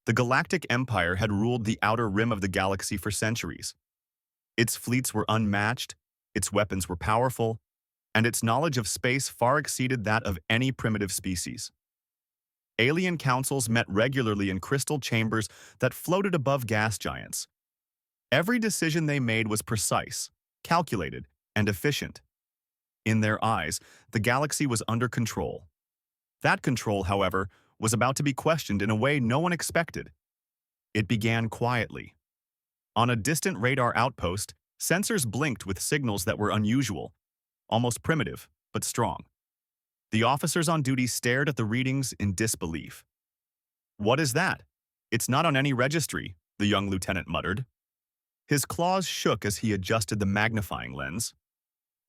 The Galactic Empire had ruled the outer rim of the galaxy for centuries. Its fleets were unmatched, its weapons were powerful, and its knowledge of space far exceeded that of any primitive species. Alien councils met regularly in crystal chambers that floated above gas giants. Every decision they made was precise, calculated, and efficient. In their eyes, the galaxy was under control. That control, however, was about to be questioned in a way no one expected. It began quietly. On a distant radar outpost, sensors blinked with signals that were unusual, almost primitive, but strong. The officers on duty stared at the readings in disbelief. "What is that? It's not on any registry," the young lieutenant muttered. His claws shook as he adjusted the magnifying lens.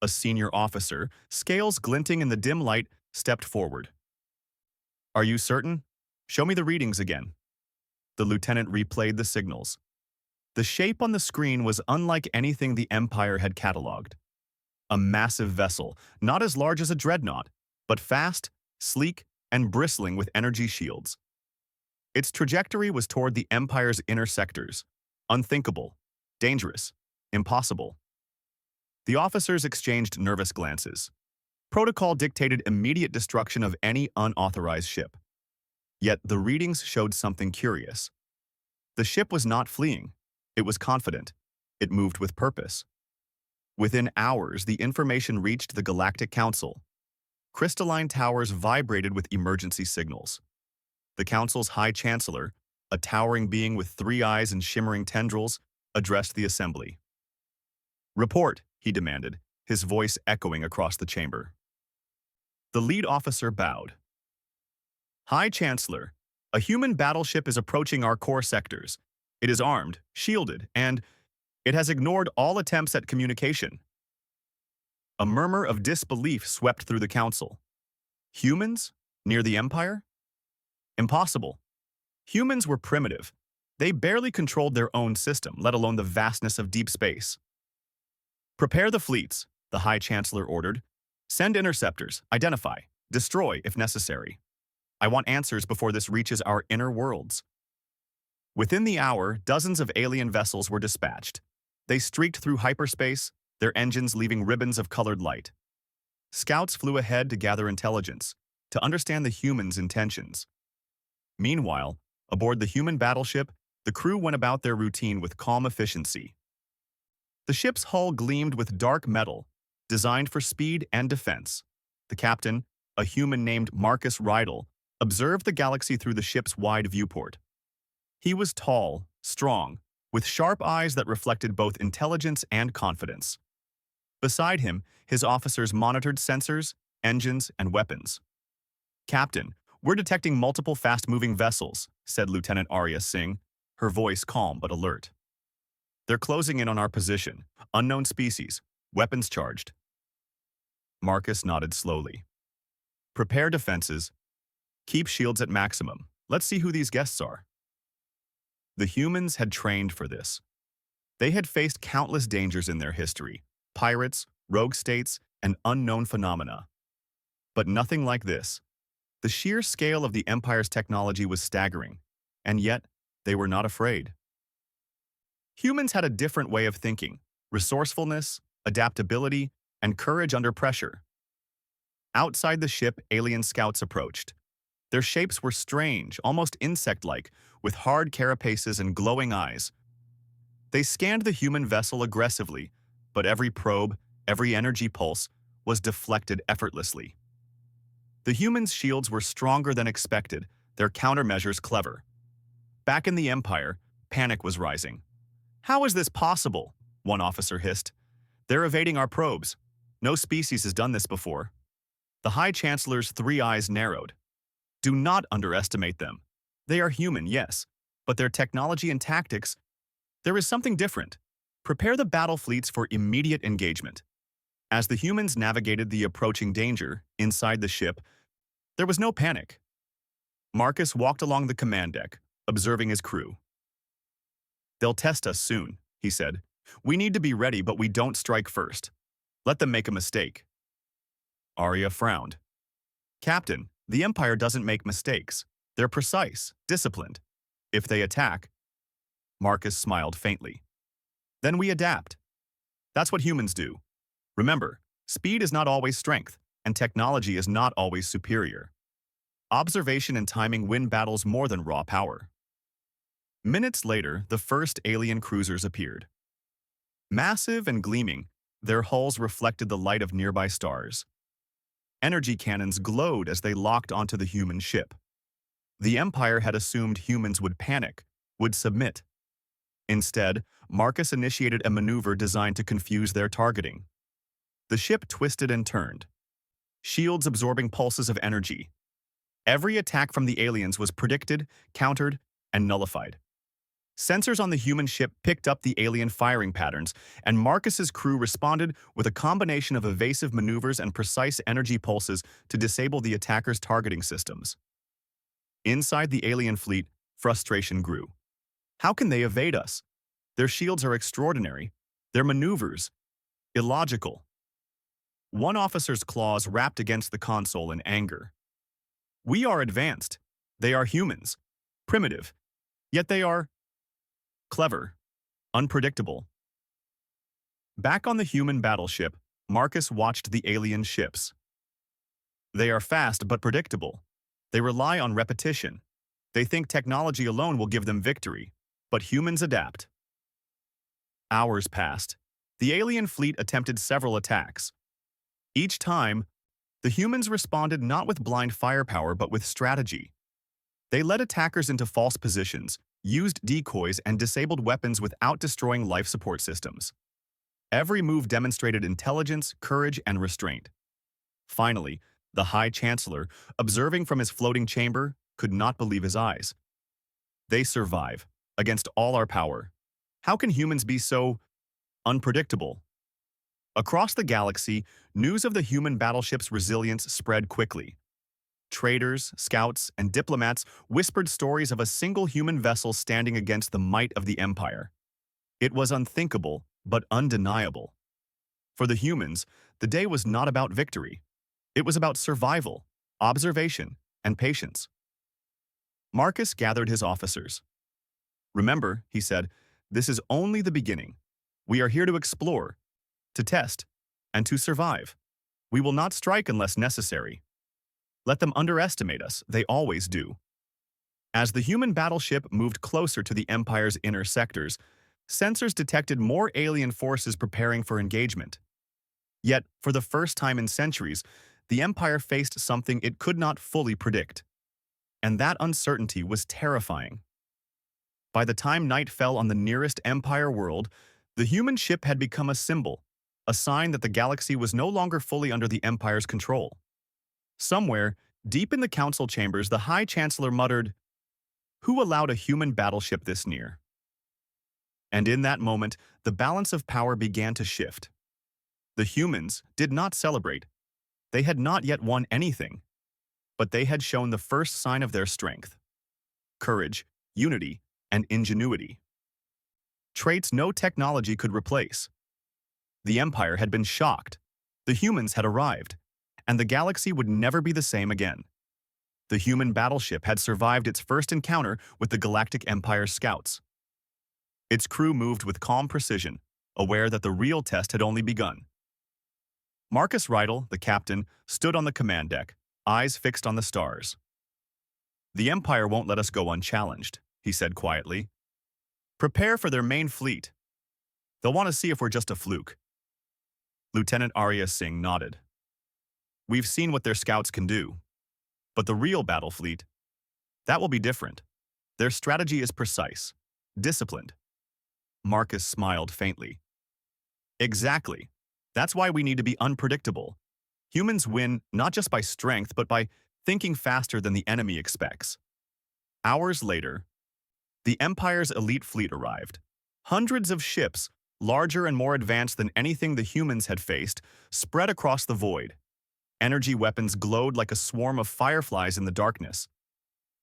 A senior officer, scales glinting in the dim light, stepped forward. "Are you certain? Show me the readings again." The lieutenant replayed the signals. The shape on the screen was unlike anything the Empire had catalogued. A massive vessel, not as large as a dreadnought, but fast, sleek, and bristling with energy shields. Its trajectory was toward the Empire's inner sectors. Unthinkable, dangerous, impossible. The officers exchanged nervous glances. Protocol dictated immediate destruction of any unauthorized ship. Yet the readings showed something curious. The ship was not fleeing. It was confident. It moved with purpose. Within hours, the information reached the Galactic Council. Crystalline towers vibrated with emergency signals. The Council's High Chancellor, a towering being with 3 eyes and shimmering tendrils, addressed the assembly. "Report," he demanded, his voice echoing across the chamber. The lead officer bowed. "High Chancellor, a human battleship is approaching our core sectors. It is armed, shielded, and it has ignored all attempts at communication." A murmur of disbelief swept through the council. Humans? Near the Empire? Impossible. Humans were primitive. They barely controlled their own system, let alone the vastness of deep space. "Prepare the fleets," the High Chancellor ordered. "Send interceptors, identify, destroy if necessary. I want answers before this reaches our inner worlds." Within the hour, dozens of alien vessels were dispatched. They streaked through hyperspace, their engines leaving ribbons of colored light. Scouts flew ahead to gather intelligence, to understand the humans' intentions. Meanwhile, aboard the human battleship, the crew went about their routine with calm efficiency. The ship's hull gleamed with dark metal, designed for speed and defense. The captain, a human named Marcus Rydell, observed the galaxy through the ship's wide viewport. He was tall, strong, with sharp eyes that reflected both intelligence and confidence. Beside him, his officers monitored sensors, engines, and weapons. "Captain, we're detecting multiple fast-moving vessels," said Lieutenant Arya Singh, her voice calm but alert. "They're closing in on our position. Unknown species. Weapons charged." Marcus nodded slowly. "Prepare defenses. Keep shields at maximum. Let's see who these guests are." The humans had trained for this. They had faced countless dangers in their history: pirates, rogue states, and unknown phenomena. But nothing like this. The sheer scale of the Empire's technology was staggering, and yet they were not afraid. Humans had a different way of thinking: resourcefulness, adaptability, and courage under pressure. Outside the ship, alien scouts approached. Their shapes were strange, almost insect-like, with hard carapaces and glowing eyes. They scanned the human vessel aggressively, but every probe, every energy pulse, was deflected effortlessly. The humans' shields were stronger than expected, their countermeasures clever. Back in the Empire, panic was rising. "How is this possible?" one officer hissed. "They're evading our probes. No species has done this before." The High Chancellor's 3 eyes narrowed. "Do not underestimate them. They are human, yes, but their technology and tactics, there is something different. Prepare the battle fleets for immediate engagement." As the humans navigated the approaching danger inside the ship, there was no panic. Marcus walked along the command deck, observing his crew. "They'll test us soon," he said. "We need to be ready, but we don't strike first. Let them make a mistake." Arya frowned. "Captain, the Empire doesn't make mistakes. They're precise, disciplined. If they attack, Marcus smiled faintly. Then we adapt. That's what humans do. Remember, speed is not always strength, and technology is not always superior. Observation and timing win battles more than raw power. Minutes later, the first alien cruisers appeared. Massive and gleaming, their hulls reflected the light of nearby stars. Energy cannons glowed as they locked onto the human ship. The Empire had assumed humans would panic, would submit. Instead, Marcus initiated a maneuver designed to confuse their targeting. The ship twisted and turned, shields absorbing pulses of energy. Every attack from the aliens was predicted, countered, and nullified. Sensors on the human ship picked up the alien firing patterns, and Marcus's crew responded with a combination of evasive maneuvers and precise energy pulses to disable the attackers' targeting systems. Inside the alien fleet, frustration grew. How can they evade us? Their shields are extraordinary. Their maneuvers, illogical. One officer's claws rapped against the console in anger. We are advanced. They are humans. Primitive. Yet they are clever. Unpredictable. Back on the human battleship, Marcus watched the alien ships. They are fast but predictable. They rely on repetition. They think technology alone will give them victory, but humans adapt. Hours passed. The alien fleet attempted several attacks. Each time, the humans responded not with blind firepower but with strategy. They led attackers into false positions, used decoys, and disabled weapons without destroying life support systems. Every move demonstrated intelligence, courage, and restraint. Finally, the High Chancellor, observing from his floating chamber, could not believe his eyes. They survive, against all our power. How can humans be so unpredictable? Across the galaxy, news of the human battleship's resilience spread quickly. Traders, scouts, and diplomats whispered stories of a single human vessel standing against the might of the Empire. It was unthinkable, but undeniable. For the humans, the day was not about victory. It was about survival, observation, and patience. Marcus gathered his officers. Remember, he said, this is only the beginning. We are here to explore, to test, and to survive. We will not strike unless necessary. Let them underestimate us, they always do. As the human battleship moved closer to the Empire's inner sectors, sensors detected more alien forces preparing for engagement. Yet, for the first time in centuries, the Empire faced something it could not fully predict. And that uncertainty was terrifying. By the time night fell on the nearest Empire world, the human ship had become a symbol, a sign that the galaxy was no longer fully under the Empire's control. Somewhere, deep in the council chambers, the High Chancellor muttered, "Who allowed a human battleship this near?" And in that moment, the balance of power began to shift. The humans did not celebrate. They had not yet won anything, but they had shown the first sign of their strength. Courage, unity, and ingenuity. Traits no technology could replace. The Empire had been shocked. The humans had arrived, and the galaxy would never be the same again. The human battleship had survived its first encounter with the Galactic Empire's scouts. Its crew moved with calm precision, aware that the real test had only begun. Marcus Rydell, the captain, stood on the command deck, eyes fixed on the stars. "The Empire won't let us go unchallenged," he said quietly. "Prepare for their main fleet. They'll want to see if we're just a fluke." Lieutenant Arya Singh nodded. "We've seen what their scouts can do. But the real battle fleet, that will be different. Their strategy is precise, disciplined." Marcus smiled faintly. "Exactly. That's why we need to be unpredictable. Humans win not just by strength, but by thinking faster than the enemy expects." Hours later, the Empire's elite fleet arrived. Hundreds of ships, larger and more advanced than anything the humans had faced, spread across the void. Energy weapons glowed like a swarm of fireflies in the darkness.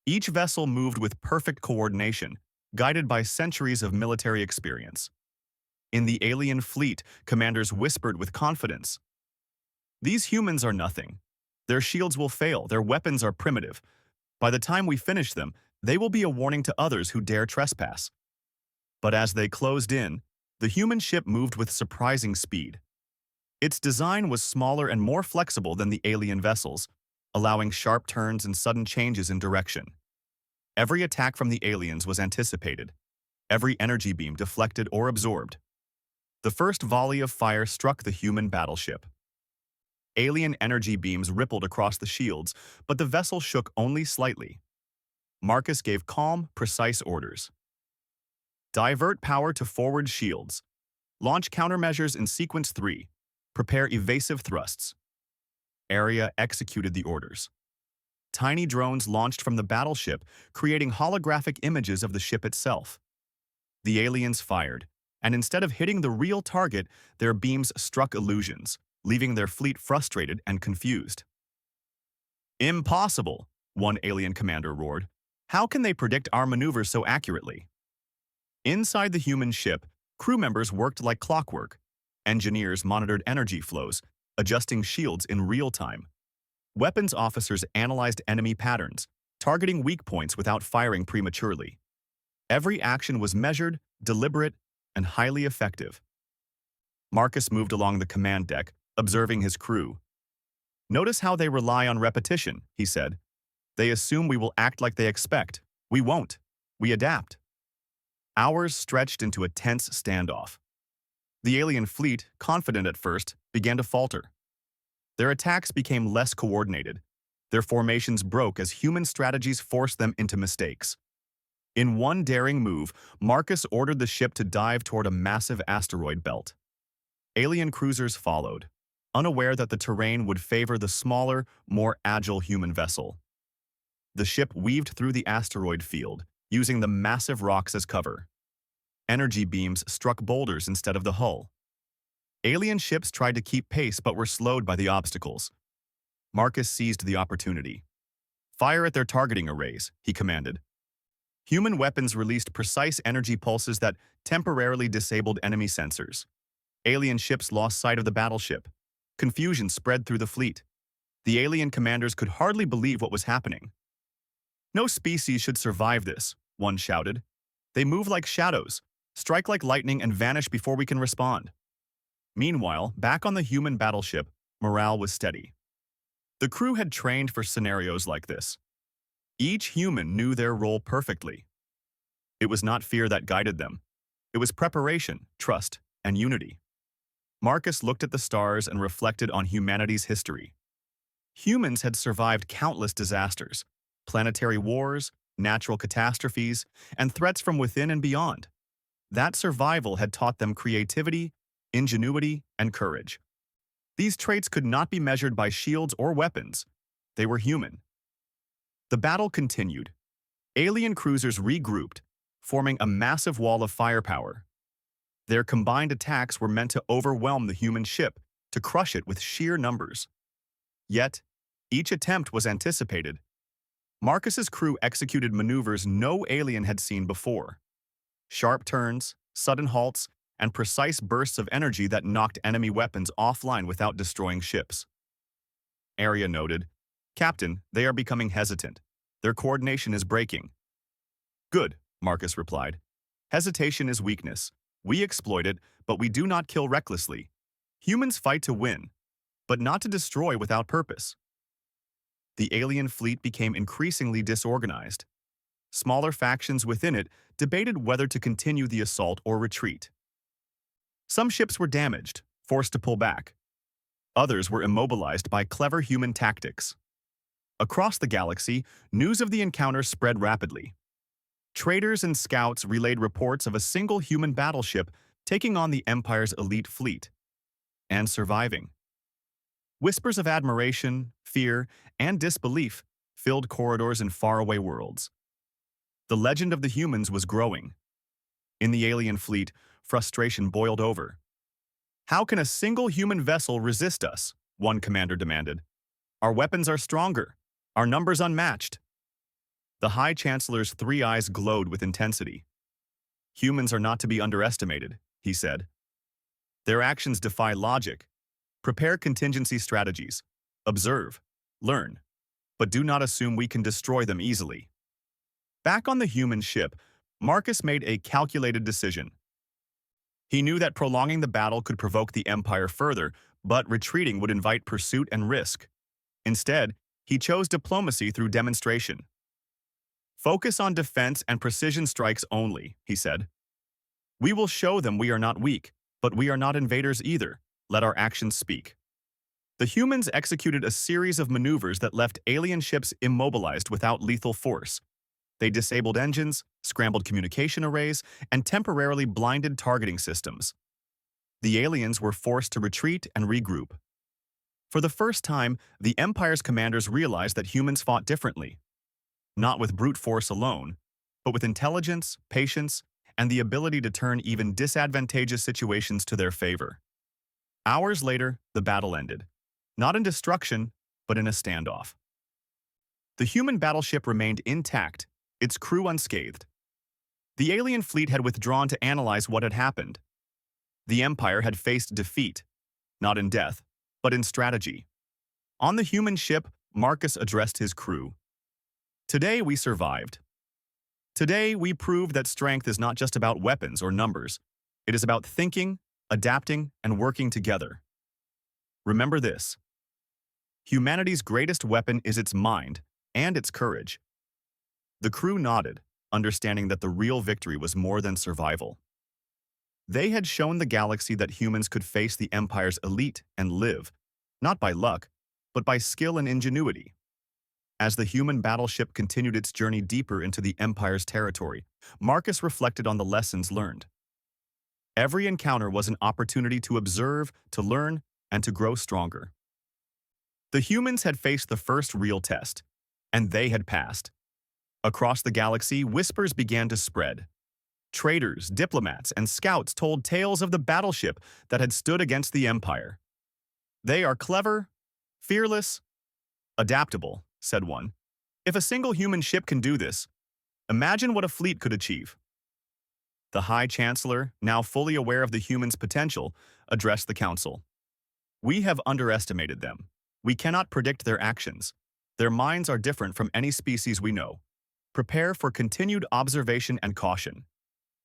Each vessel moved with perfect coordination, guided by centuries of military experience. In the alien fleet, commanders whispered with confidence, "These humans are nothing. Their shields will fail, their weapons are primitive. By the time we finish them, They will be a warning to others who dare trespass. But as they closed in, the human ship moved with surprising speed. Its design was smaller and more flexible than the alien vessels, allowing sharp turns and sudden changes in direction. Every attack from the aliens was anticipated, every energy beam deflected or absorbed. The first volley of fire struck the human battleship. Alien energy beams rippled across the shields, but the vessel shook only slightly. Marcus gave calm, precise orders. Divert power to forward shields. Launch countermeasures in sequence 3. Prepare evasive thrusts. Area executed the orders. Tiny drones launched from the battleship, creating holographic images of the ship itself. The aliens fired, and instead of hitting the real target, their beams struck illusions, leaving their fleet frustrated and confused. "Impossible," one alien commander roared. "How can they predict our maneuvers so accurately?" Inside the human ship, crew members worked like clockwork. Engineers monitored energy flows, adjusting shields in real time. Weapons officers analyzed enemy patterns, targeting weak points without firing prematurely. Every action was measured, deliberate, and highly effective. Marcus moved along the command deck, observing his crew. "Notice how they rely on repetition," he said. "They assume we will act like they expect. We won't. We adapt." Hours stretched into a tense standoff. The alien fleet, confident at first, began to falter. Their attacks became less coordinated. Their formations broke as human strategies forced them into mistakes. In one daring move, Marcus ordered the ship to dive toward a massive asteroid belt. Alien cruisers followed, unaware that the terrain would favor the smaller, more agile human vessel. The ship weaved through the asteroid field, using the massive rocks as cover. Energy beams struck boulders instead of the hull. Alien ships tried to keep pace but were slowed by the obstacles. Marcus seized the opportunity. "Fire at their targeting arrays," he commanded. Human weapons released precise energy pulses that temporarily disabled enemy sensors. Alien ships lost sight of the battleship. Confusion spread through the fleet. The alien commanders could hardly believe what was happening. "No species should survive this," one shouted. "They move like shadows, strike like lightning, and vanish before we can respond." Meanwhile, back on the human battleship, morale was steady. The crew had trained for scenarios like this. Each human knew their role perfectly. It was not fear that guided them. It was preparation, trust, and unity. Marcus looked at the stars and reflected on humanity's history. Humans had survived countless disasters, planetary wars, natural catastrophes, and threats from within and beyond. That survival had taught them creativity, ingenuity, and courage. These traits could not be measured by shields or weapons. They were human. The battle continued. Alien cruisers regrouped, forming a massive wall of firepower. Their combined attacks were meant to overwhelm the human ship, to crush it with sheer numbers. Yet, each attempt was anticipated. Marcus's crew executed maneuvers no alien had seen before. Sharp turns, sudden halts, and precise bursts of energy that knocked enemy weapons offline without destroying ships. Arya noted, "Captain, they are becoming hesitant. Their coordination is breaking." "Good," Marcus replied. "Hesitation is weakness. We exploit it, but we do not kill recklessly. Humans fight to win, but not to destroy without purpose." The alien fleet became increasingly disorganized. Smaller factions within it debated whether to continue the assault or retreat. Some ships were damaged, forced to pull back. Others were immobilized by clever human tactics. Across the galaxy, news of the encounter spread rapidly. Traders and scouts relayed reports of a single human battleship taking on the Empire's elite fleet and surviving. Whispers of admiration, fear, and disbelief filled corridors in faraway worlds. The legend of the humans was growing. In the alien fleet, frustration boiled over. "How can a single human vessel resist us?" one commander demanded. "Our weapons are stronger, our numbers unmatched." The High Chancellor's three eyes glowed with intensity. "Humans are not to be underestimated," he said. "Their actions defy logic. Prepare contingency strategies. Observe, learn, but do not assume we can destroy them easily." Back on the human ship, Marcus made a calculated decision. He knew that prolonging the battle could provoke the Empire further, but retreating would invite pursuit and risk. Instead, he chose diplomacy through demonstration. "Focus on defense and precision strikes only," he said. "We will show them we are not weak, but we are not invaders either. Let our actions speak." The humans executed a series of maneuvers that left alien ships immobilized without lethal force. They disabled engines, scrambled communication arrays, and temporarily blinded targeting systems. The aliens were forced to retreat and regroup. For the first time, the Empire's commanders realized that humans fought differently. Not with brute force alone, but with intelligence, patience, and the ability to turn even disadvantageous situations to their favor. Hours later, the battle ended. Not in destruction, but in a standoff. The human battleship remained intact, its crew unscathed. The alien fleet had withdrawn to analyze what had happened. The Empire had faced defeat, not in death, but in strategy. On the human ship, Marcus addressed his crew. "Today we survived. Today we proved that strength is not just about weapons or numbers. It is about thinking, adapting, and working together. Remember this. Humanity's greatest weapon is its mind and its courage." The crew nodded, understanding that the real victory was more than survival. They had shown the galaxy that humans could face the Empire's elite and live, not by luck, but by skill and ingenuity. As the human battleship continued its journey deeper into the Empire's territory, Marcus reflected on the lessons learned. Every encounter was an opportunity to observe, to learn, and to grow stronger. The humans had faced the first real test, and they had passed. Across the galaxy, whispers began to spread. Traders, diplomats, and scouts told tales of the battleship that had stood against the Empire. "They are clever, fearless, adaptable," said one. "If a single human ship can do this, imagine what a fleet could achieve." The High Chancellor, now fully aware of the humans' potential, addressed the council. "We have underestimated them. We cannot predict their actions. Their minds are different from any species we know. Prepare for continued observation and caution.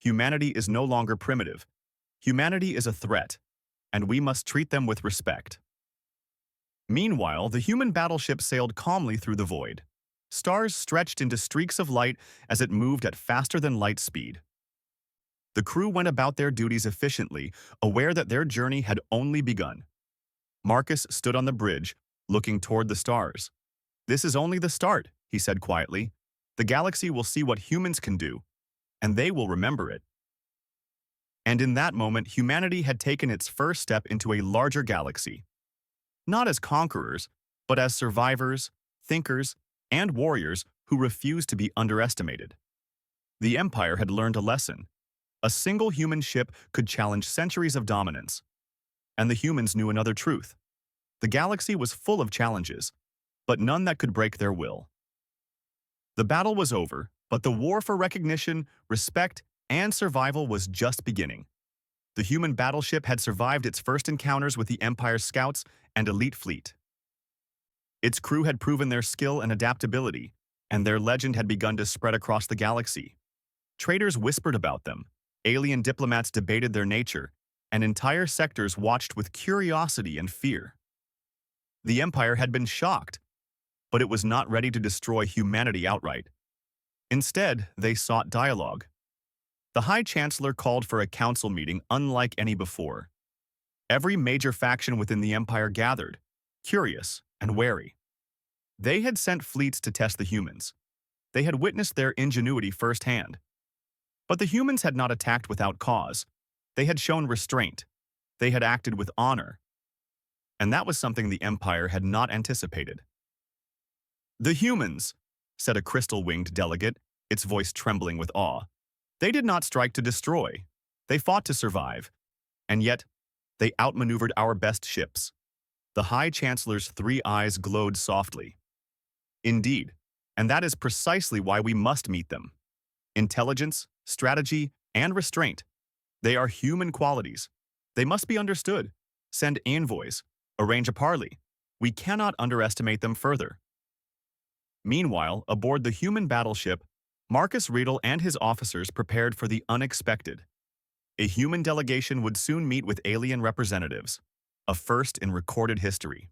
Humanity is no longer primitive. Humanity is a threat, and we must treat them with respect." Meanwhile, the human battleship sailed calmly through the void. Stars stretched into streaks of light as it moved at faster-than-light speed. The crew went about their duties efficiently, aware that their journey had only begun. Marcus stood on the bridge, looking toward the stars. "This is only the start," he said quietly. "The galaxy will see what humans can do, and they will remember it." And in that moment, humanity had taken its first step into a larger galaxy. Not as conquerors, but as survivors, thinkers, and warriors who refused to be underestimated. The Empire had learned a lesson. A single human ship could challenge centuries of dominance. And the humans knew another truth. The galaxy was full of challenges, but none that could break their will. The battle was over, but the war for recognition, respect, and survival was just beginning. The human battleship had survived its first encounters with the Empire's scouts and elite fleet. Its crew had proven their skill and adaptability, and their legend had begun to spread across the galaxy. Traders whispered about them, alien diplomats debated their nature, and entire sectors watched with curiosity and fear. The Empire had been shocked, but it was not ready to destroy humanity outright. Instead, they sought dialogue. The High Chancellor called for a council meeting unlike any before. Every major faction within the Empire gathered, curious and wary. They had sent fleets to test the humans. They had witnessed their ingenuity firsthand. But the humans had not attacked without cause. They had shown restraint. They had acted with honor. And that was something the Empire had not anticipated. "The humans," said a crystal-winged delegate, its voice trembling with awe. "They did not strike to destroy. They fought to survive. And yet, they outmaneuvered our best ships." The High Chancellor's three eyes glowed softly. "Indeed, and that is precisely why we must meet them. Intelligence, strategy, and restraint. They are human qualities. They must be understood. Send envoys. Arrange a parley. We cannot underestimate them further." Meanwhile, aboard the human battleship, Marcus Riedel and his officers prepared for the unexpected. A human delegation would soon meet with alien representatives, a first in recorded history.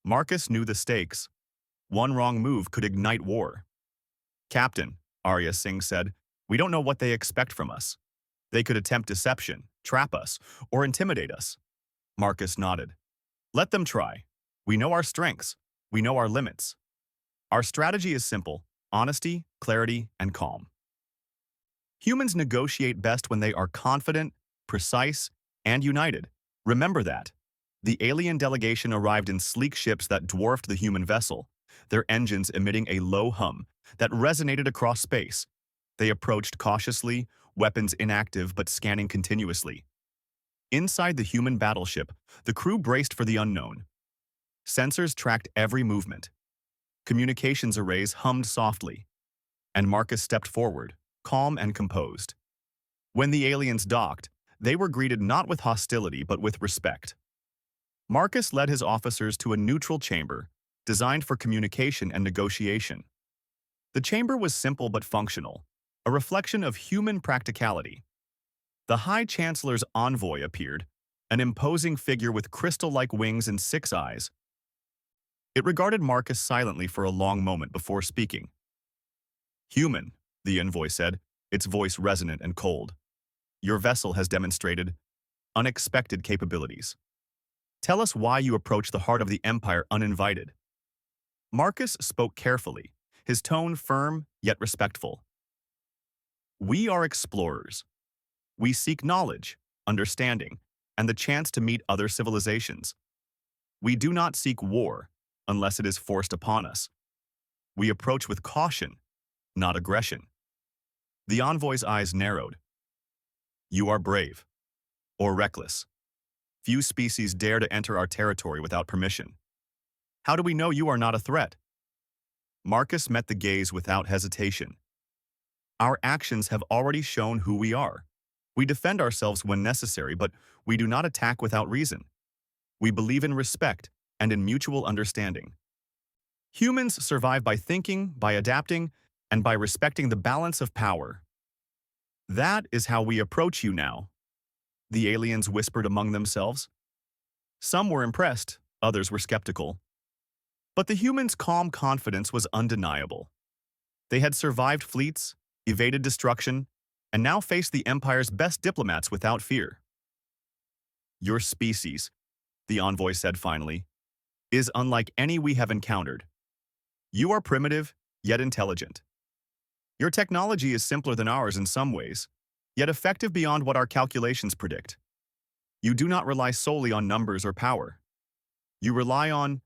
Marcus knew the stakes. One wrong move could ignite war. "Captain," Arya Singh said, "we don't know what they expect from us. They could attempt deception, trap us, or intimidate us." Marcus nodded. "Let them try. We know our strengths. We know our limits. Our strategy is simple: honesty, clarity, and calm." Humans negotiate best when they are confident, precise, and united. Remember that. The alien delegation arrived in sleek ships that dwarfed the human vessel, their engines emitting a low hum that resonated across space. They approached cautiously, weapons inactive but scanning continuously. Inside the human battleship, the crew braced for the unknown. Sensors tracked every movement. Communications arrays hummed softly, and Marcus stepped forward, calm and composed. When the aliens docked, they were greeted not with hostility but with respect. Marcus led his officers to a neutral chamber, designed for communication and negotiation. The chamber was simple but functional, a reflection of human practicality. The High Chancellor's envoy appeared, an imposing figure with crystal-like wings and 6 eyes. It regarded Marcus silently for a long moment before speaking. "Human," the envoy said, its voice resonant and cold. "Your vessel has demonstrated unexpected capabilities. Tell us why you approached the heart of the Empire uninvited." Marcus spoke carefully, his tone firm yet respectful. "We are explorers. We seek knowledge, understanding, and the chance to meet other civilizations. We do not seek war unless it is forced upon us. We approach with caution, not aggression." The envoy's eyes narrowed. "You are brave, or reckless. Few species dare to enter our territory without permission. How do we know you are not a threat?" Marcus met the gaze without hesitation. "Our actions have already shown who we are. We defend ourselves when necessary, but we do not attack without reason. We believe in respect and in mutual understanding. Humans survive by thinking, by adapting, and by respecting the balance of power. That is how we approach you now," the aliens whispered among themselves. Some were impressed, others were skeptical. But the humans' calm confidence was undeniable. They had survived fleets, evaded destruction, and now faced the Empire's best diplomats without fear. "Your species," the envoy said finally, "is unlike any we have encountered. You are primitive, yet intelligent. Your technology is simpler than ours in some ways, yet effective beyond what our calculations predict. You do not rely solely on numbers or power. You rely on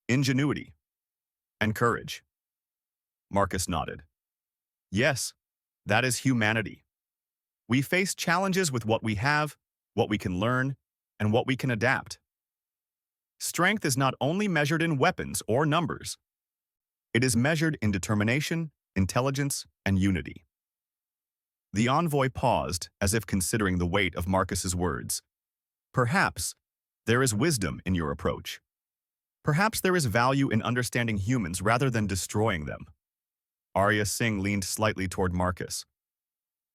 ingenuity and courage." Marcus nodded. "Yes, that is humanity. We face challenges with what we have, what we can learn, and what we can adapt. Strength is not only measured in weapons or numbers. It is measured in determination, intelligence, and unity." The envoy paused, as if considering the weight of Marcus's words. "Perhaps there is wisdom in your approach. Perhaps there is value in understanding humans rather than destroying them." Arya Singh leaned slightly toward Marcus.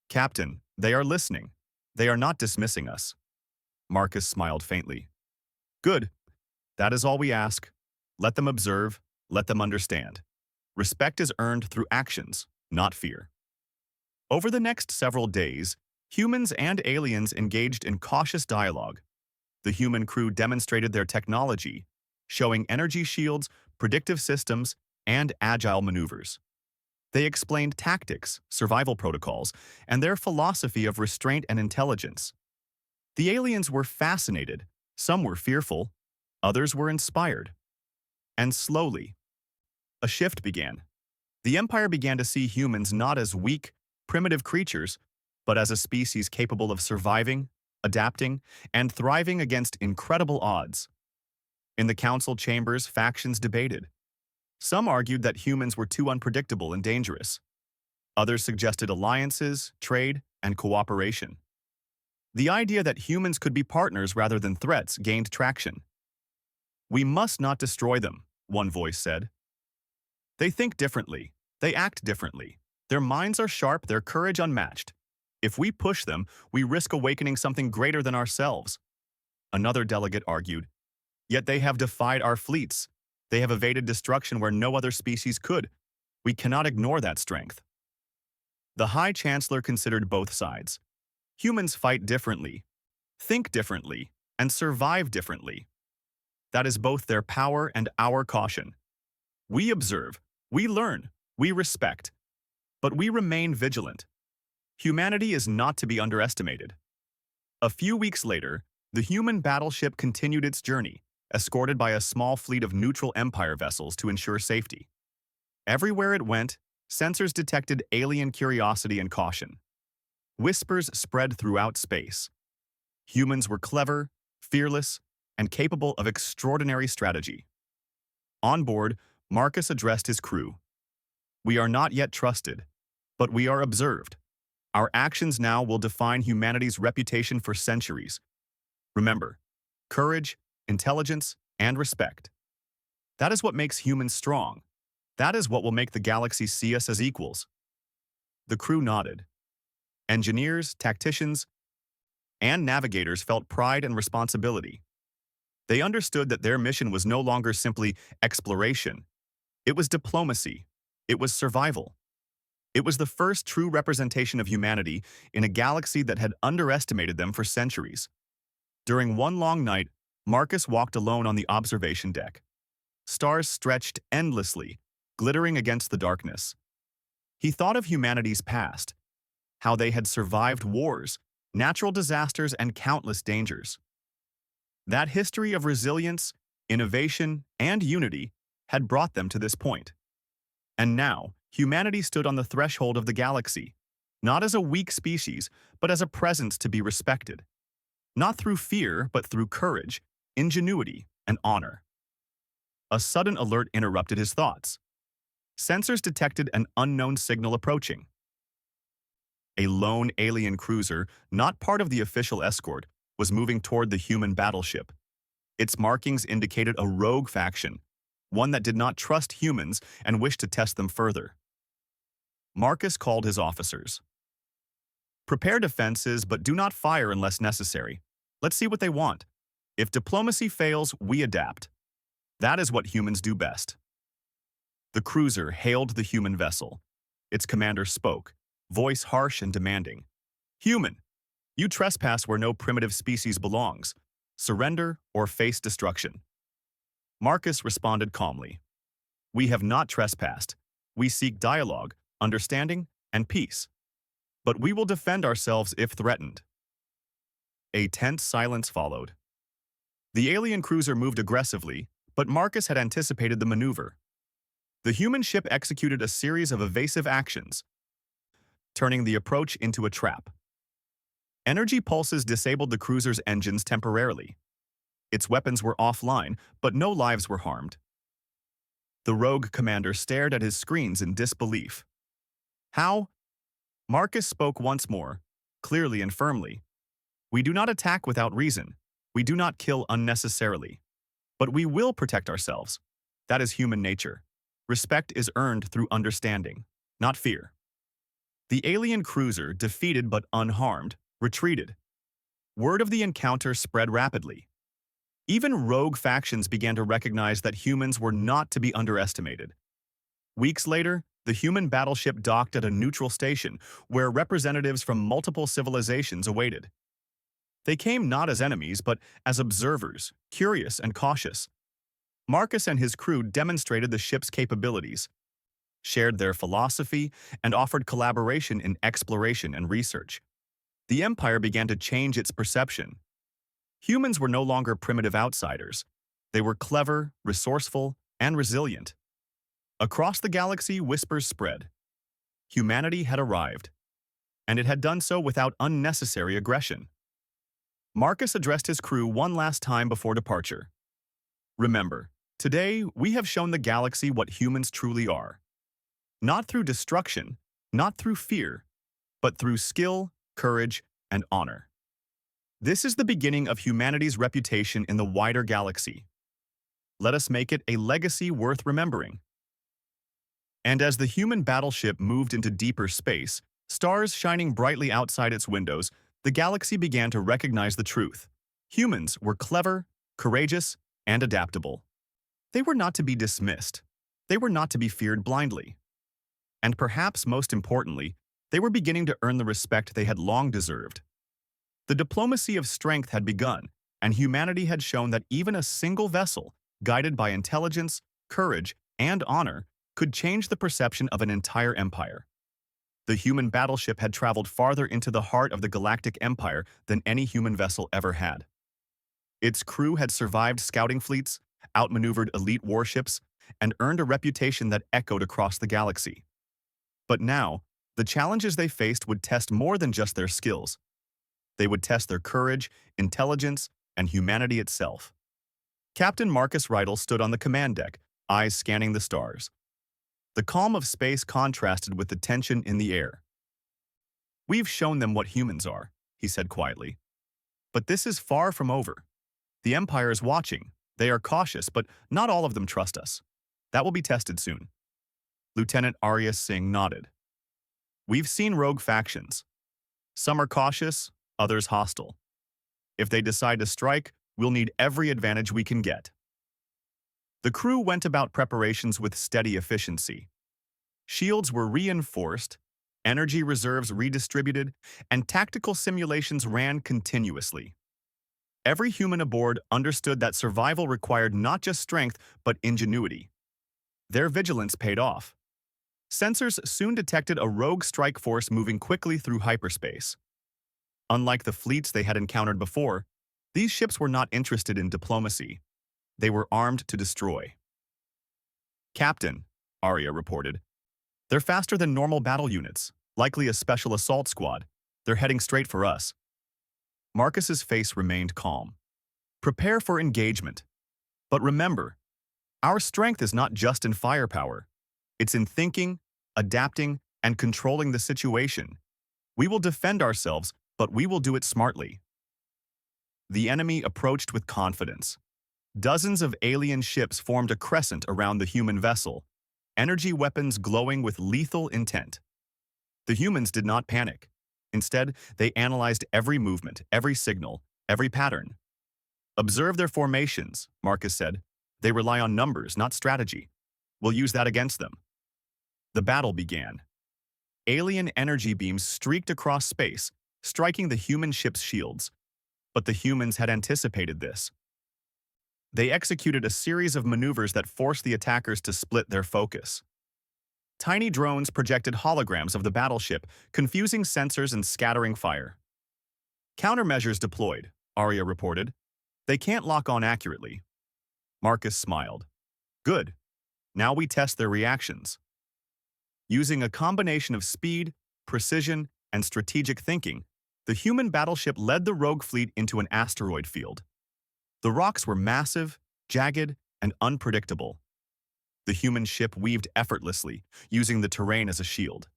"Captain, they are listening. They are not dismissing us." Marcus smiled faintly. "Good. That is all we ask. Let them observe, let them understand. Respect is earned through actions, not fear." Over the next several days, humans and aliens engaged in cautious dialogue. The human crew demonstrated their technology, showing energy shields, predictive systems, and agile maneuvers. They explained tactics, survival protocols, and their philosophy of restraint and intelligence. The aliens were fascinated, some were fearful, others were inspired. And slowly, a shift began. The Empire began to see humans not as weak, primitive creatures, but as a species capable of surviving, adapting, and thriving against incredible odds. In the council chambers, factions debated. Some argued that humans were too unpredictable and dangerous. Others suggested alliances, trade, and cooperation. The idea that humans could be partners rather than threats gained traction. "We must not destroy them," one voice said. "They think differently. They act differently. Their minds are sharp, their courage unmatched. If we push them, we risk awakening something greater than ourselves. Another delegate argued. Yet they have defied our fleets. They have evaded destruction where no other species could. We cannot ignore that strength. The High Chancellor considered both sides. Humans fight differently, think differently, and survive differently. That is both their power and our caution. We observe, we learn, we respect, but we remain vigilant. Humanity is not to be underestimated. A few weeks later, the human battleship continued its journey, escorted by a small fleet of neutral Empire vessels to ensure safety. Everywhere it went, sensors detected alien curiosity and caution. Whispers spread throughout space. Humans were clever, fearless, and capable of extraordinary strategy. On board, Marcus addressed his crew. We are not yet trusted, but we are observed. Our actions now will define humanity's reputation for centuries. Remember, courage, intelligence, and respect. That is what makes humans strong. That is what will make the galaxy see us as equals. The crew nodded. Engineers, tacticians, and navigators felt pride and responsibility. They understood that their mission was no longer simply exploration. It was diplomacy. It was survival. It was the first true representation of humanity in a galaxy that had underestimated them for centuries. During one long night, Marcus walked alone on the observation deck. Stars stretched endlessly, glittering against the darkness. He thought of humanity's past, how they had survived wars, natural disasters, and countless dangers. That history of resilience, innovation, and unity had brought them to this point. And now, humanity stood on the threshold of the galaxy, not as a weak species, but as a presence to be respected. Not through fear, but through courage, ingenuity, and honor. A sudden alert interrupted his thoughts. Sensors detected an unknown signal approaching. A lone alien cruiser, not part of the official escort, was moving toward the human battleship. Its markings indicated a rogue faction, one that did not trust humans and wished to test them further. Marcus called his officers. Prepare defenses, but do not fire unless necessary. Let's see what they want. If diplomacy fails, we adapt. That is what humans do best. The cruiser hailed the human vessel. Its commander spoke, voice harsh and demanding. Human, you trespass where no primitive species belongs. Surrender or face destruction. Marcus responded calmly. We have not trespassed. We seek dialogue, understanding, and peace. But we will defend ourselves if threatened. A tense silence followed. The alien cruiser moved aggressively, but Marcus had anticipated the maneuver. The human ship executed a series of evasive actions, turning the approach into a trap. Energy pulses disabled the cruiser's engines temporarily. Its weapons were offline, but no lives were harmed. The rogue commander stared at his screens in disbelief. How? Marcus spoke once more, clearly and firmly. We do not attack without reason. We do not kill unnecessarily. But we will protect ourselves. That is human nature. Respect is earned through understanding, not fear. The alien cruiser, defeated but unharmed, retreated. Word of the encounter spread rapidly. Even rogue factions began to recognize that humans were not to be underestimated. Weeks later, the human battleship docked at a neutral station where representatives from multiple civilizations awaited. They came not as enemies, but as observers, curious and cautious. Marcus and his crew demonstrated the ship's capabilities, shared their philosophy, and offered collaboration in exploration and research. The Empire began to change its perception. Humans were no longer primitive outsiders. They were clever, resourceful, and resilient. Across the galaxy, whispers spread. Humanity had arrived, and it had done so without unnecessary aggression. Marcus addressed his crew one last time before departure. Remember, today we have shown the galaxy what humans truly are. Not through destruction, not through fear, but through skill, courage, and honor. This is the beginning of humanity's reputation in the wider galaxy. Let us make it a legacy worth remembering. And as the human battleship moved into deeper space, stars shining brightly outside its windows, the galaxy began to recognize the truth. Humans were clever, courageous, and adaptable. They were not to be dismissed. They were not to be feared blindly. And perhaps most importantly, they were beginning to earn the respect they had long deserved. The diplomacy of strength had begun, and humanity had shown that even a single vessel, guided by intelligence, courage, and honor, could change the perception of an entire empire. The human battleship had traveled farther into the heart of the Galactic Empire than any human vessel ever had. Its crew had survived scouting fleets, outmaneuvered elite warships, and earned a reputation that echoed across the galaxy. But now, the challenges they faced would test more than just their skills. They would test their courage, intelligence, and humanity itself. Captain Marcus Riddle stood on the command deck, eyes scanning the stars. The calm of space contrasted with the tension in the air. "We've shown them what humans are," he said quietly. "But this is far from over. The Empire is watching. They are cautious, but not all of them trust us. That will be tested soon." Lieutenant Arya Singh nodded. "We've seen rogue factions. Some are cautious, others hostile. If they decide to strike, we'll need every advantage we can get." The crew went about preparations with steady efficiency. Shields were reinforced, energy reserves redistributed, and tactical simulations ran continuously. Every human aboard understood that survival required not just strength, but ingenuity. Their vigilance paid off. Sensors soon detected a rogue strike force moving quickly through hyperspace. Unlike the fleets they had encountered before, these ships were not interested in diplomacy. They were armed to destroy. "Captain," Arya reported, "they're faster than normal battle units, likely a special assault squad. They're heading straight for us." Marcus's face remained calm. "Prepare for engagement. But remember, our strength is not just in firepower. It's in thinking, adapting, and controlling the situation. We will defend ourselves, but we will do it smartly." The enemy approached with confidence. Dozens of alien ships formed a crescent around the human vessel, energy weapons glowing with lethal intent. The humans did not panic. Instead, they analyzed every movement, every signal, every pattern. "Observe their formations," Marcus said. "They rely on numbers, not strategy. We'll use that against them." The battle began. Alien energy beams streaked across space, striking the human ship's shields. But the humans had anticipated this. They executed a series of maneuvers that forced the attackers to split their focus. Tiny drones projected holograms of the battleship, confusing sensors and scattering fire. "Countermeasures deployed," Arya reported. "They can't lock on accurately." Marcus smiled. "Good. Now we test their reactions." Using a combination of speed, precision, and strategic thinking, the human battleship led the rogue fleet into an asteroid field. The rocks were massive, jagged, and unpredictable. The human ship weaved effortlessly, using the terrain as a shield.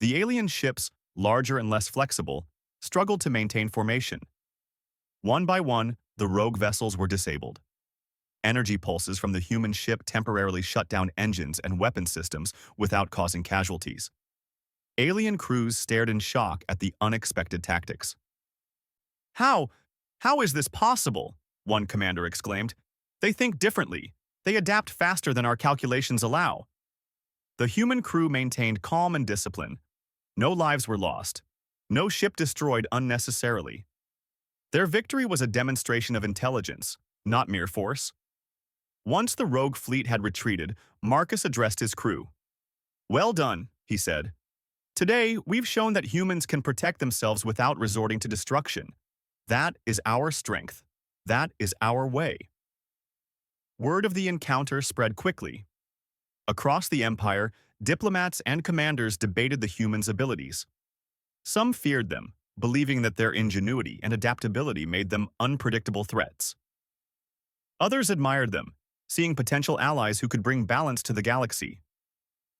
The alien ships, larger and less flexible, struggled to maintain formation. One by one, the rogue vessels were disabled. Energy pulses from the human ship temporarily shut down engines and weapon systems without causing casualties. Alien crews stared in shock at the unexpected tactics. How is this possible?" one commander exclaimed. "They think differently. They adapt faster than our calculations allow." The human crew maintained calm and discipline. No lives were lost. No ship destroyed unnecessarily. Their victory was a demonstration of intelligence, not mere force. Once the rogue fleet had retreated, Marcus addressed his crew. "Well done," he said. "Today, we've shown that humans can protect themselves without resorting to destruction. That is our strength. That is our way." Word of the encounter spread quickly. Across the Empire, diplomats and commanders debated the humans' abilities. Some feared them, believing that their ingenuity and adaptability made them unpredictable threats. Others admired them, seeing potential allies who could bring balance to the galaxy.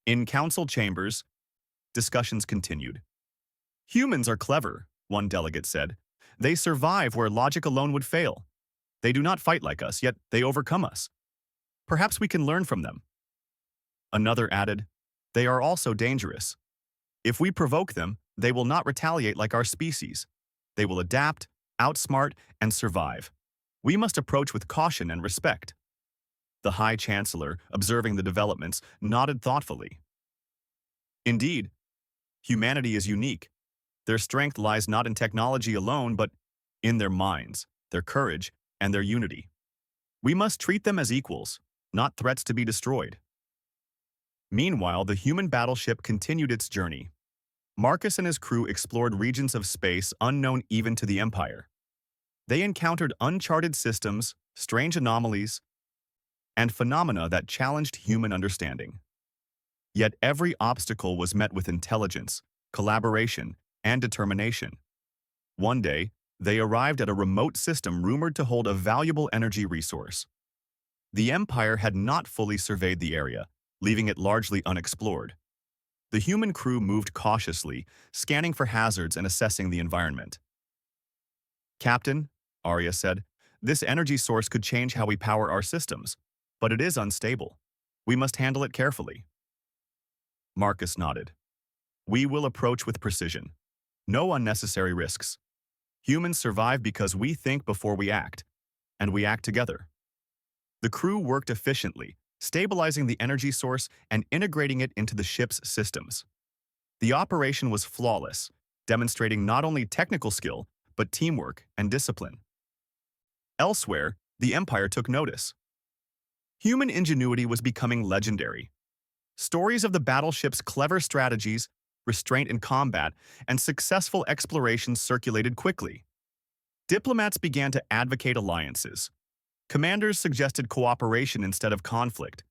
In council chambers, discussions continued. "Humans are clever," one delegate said. "They survive where logic alone would fail. They do not fight like us, yet they overcome us. Perhaps we can learn from them." Another added, "They are also dangerous. If we provoke them, they will not retaliate like our species. They will adapt, outsmart, and survive. We must approach with caution and respect." The High Chancellor, observing the developments, nodded thoughtfully. Indeed, humanity is unique. Their strength lies not in technology alone, but in their minds, their courage, and their unity. We must treat them as equals, not threats to be destroyed. Meanwhile, the human battleship continued its journey. Marcus and his crew explored regions of space unknown even to the Empire. They encountered uncharted systems, strange anomalies, and phenomena that challenged human understanding. Yet every obstacle was met with intelligence, collaboration, and determination. One day, they arrived at a remote system rumored to hold a valuable energy resource. The Empire had not fully surveyed the area, leaving it largely unexplored. The human crew moved cautiously, scanning for hazards and assessing the environment. "Captain," Arya said, "this energy source could change how we power our systems, but it is unstable. We must handle it carefully." Marcus nodded. "We will approach with precision. No unnecessary risks. Humans survive because we think before we act, and we act together." The crew worked efficiently, stabilizing the energy source and integrating it into the ship's systems. The operation was flawless, demonstrating not only technical skill, but teamwork and discipline. Elsewhere, the Empire took notice. Human ingenuity was becoming legendary. Stories of the battleship's clever strategies, restraint in combat, and successful exploration circulated quickly. Diplomats began to advocate alliances. Commanders suggested cooperation instead of conflict.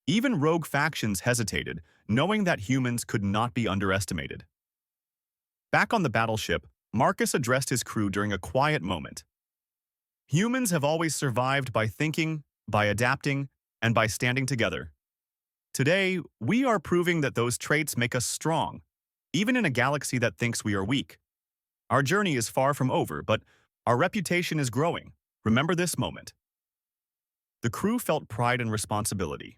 Even rogue factions hesitated, knowing that humans could not be underestimated. Back on the battleship, Marcus addressed his crew during a quiet moment. "Humans have always survived by thinking, by adapting, and by standing together. Today, we are proving that those traits make us strong, even in a galaxy that thinks we are weak. Our journey is far from over, but our reputation is growing. Remember this moment." The crew felt pride and responsibility.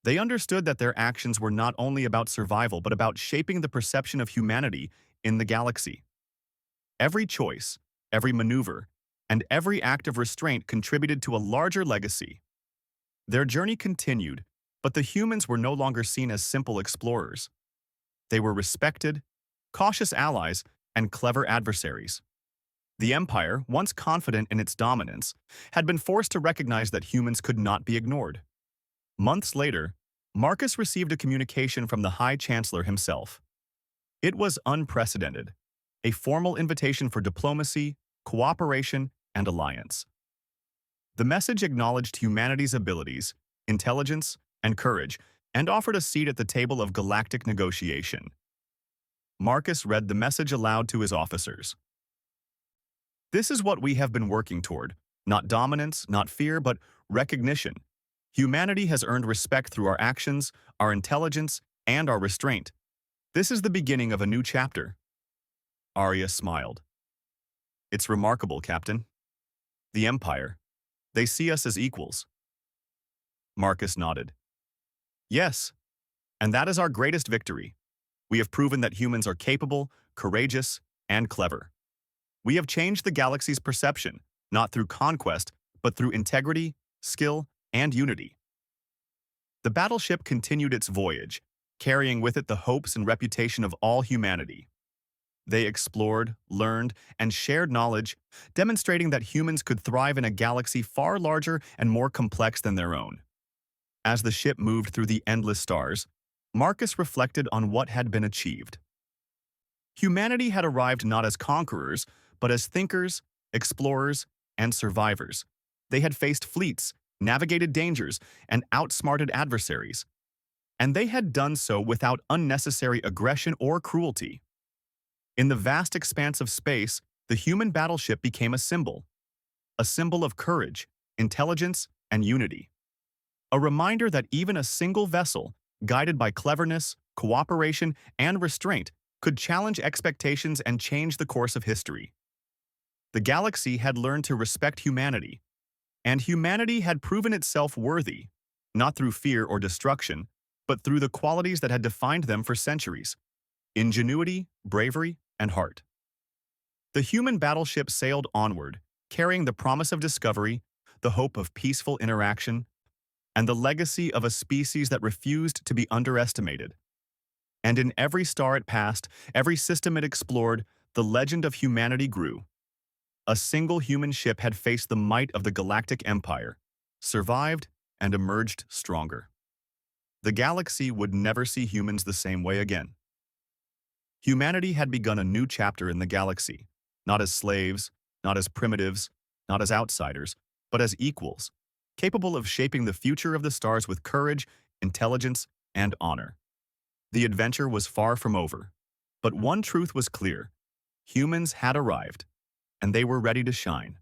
They understood that their actions were not only about survival, but about shaping the perception of humanity in the galaxy. Every choice, every maneuver, and every act of restraint contributed to a larger legacy. Their journey continued, but the humans were no longer seen as simple explorers. They were respected, cautious allies, and clever adversaries. The Empire, once confident in its dominance, had been forced to recognize that humans could not be ignored. Months later, Marcus received a communication from the High Chancellor himself. It was unprecedented, a formal invitation for diplomacy, cooperation, and alliance. The message acknowledged humanity's abilities, intelligence, and courage, and offered a seat at the table of galactic negotiation. Marcus read the message aloud to his officers. "This is what we have been working toward. Not dominance, not fear, but recognition. Humanity has earned respect through our actions, our intelligence, and our restraint. This is the beginning of a new chapter." Arya smiled. "It's remarkable, Captain. The Empire, they see us as equals." Marcus nodded. "Yes, and that is our greatest victory. We have proven that humans are capable, courageous, and clever. We have changed the galaxy's perception, not through conquest, but through integrity, skill, and unity." The battleship continued its voyage, carrying with it the hopes and reputation of all humanity. They explored, learned, and shared knowledge, demonstrating that humans could thrive in a galaxy far larger and more complex than their own. As the ship moved through the endless stars, Marcus reflected on what had been achieved. Humanity had arrived not as conquerors, but as thinkers, explorers, and survivors. They had faced fleets, navigated dangers, and outsmarted adversaries. And they had done so without unnecessary aggression or cruelty. In the vast expanse of space, the human battleship became a symbol of courage, intelligence, and unity. A reminder that even a single vessel, guided by cleverness, cooperation, and restraint, could challenge expectations and change the course of history. The galaxy had learned to respect humanity, and humanity had proven itself worthy not through fear or destruction, but through the qualities that had defined them for centuries: ingenuity, bravery, and heart. The human battleship sailed onward, carrying the promise of discovery, the hope of peaceful interaction, and the legacy of a species that refused to be underestimated. And in every star it passed, every system it explored, the legend of humanity grew. A single human ship had faced the might of the Galactic Empire, survived, and emerged stronger. The galaxy would never see humans the same way again. Humanity had begun a new chapter in the galaxy, not as slaves, not as primitives, not as outsiders, but as equals, capable of shaping the future of the stars with courage, intelligence, and honor. The adventure was far from over, but one truth was clear: humans had arrived, and they were ready to shine.